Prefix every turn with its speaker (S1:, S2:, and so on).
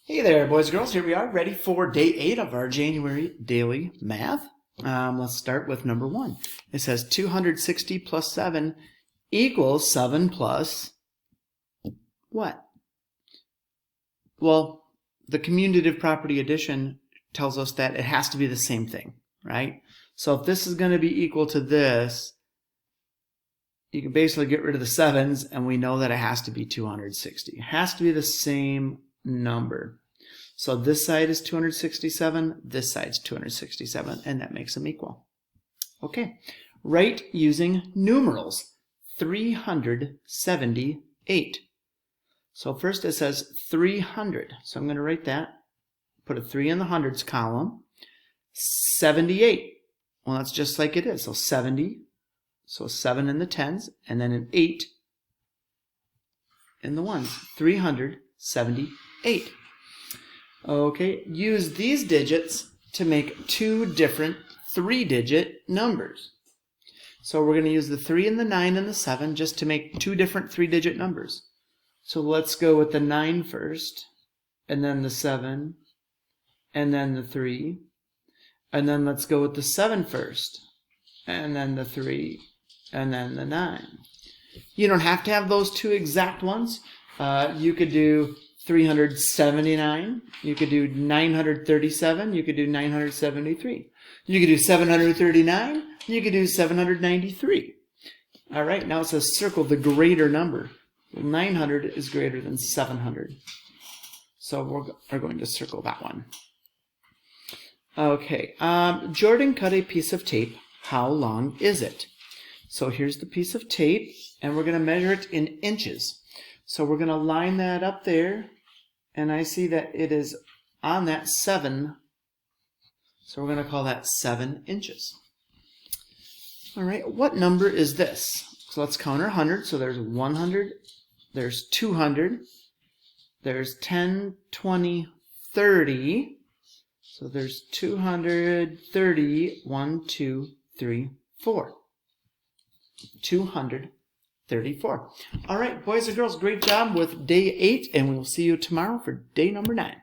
S1: Hey there, boys and girls. Here we are, ready for day 8 of our January daily math. Let's start with number 1. It says 260 plus 7 equals 7 plus what? Well, the commutative property addition tells us that it has to be the same thing, right? So if this is going to be equal to this, you can basically get rid of the 7's, and we know that it has to be 260. It has to be the same number. So this side is 267, this side's 267, and that makes them equal. Okay, write using numerals, 378. So first it says 300, so I'm going to write that, put a 3 in the hundreds column. 78, well that's just like it is, so 70, so 7 in the tens, and then an 8 in the ones, 378. Okay, use these digits to make two different 3-digit numbers. So we're going to use the 3 and the 9 and the 7 just to make two different 3-digit numbers. So let's go with the 9 first, and then the 7, and then the 3, and then let's go with the 7 first, and then the 3, and then the 9. You don't have to have those two exact ones. You could do 379, you could do 937, you could do 973. You could do 739, you could do 793. All right, now it says circle the greater number. Well, 900 is greater than 700. So we're going to circle that one. Okay, Jordan cut a piece of tape. How long is it? So here's the piece of tape, and we're going to measure it in inches. So we're going to line that up there, and I see that it is on that 7. So we're going to call that 7 inches. All right, what number is this? So let's count our 100. So there's 100, there's 200, there's 10, 20, 30. So there's 230, 1, 2, 3, 4. 234. All right, boys and girls, great job with day 8, and we will see you tomorrow for day number 9.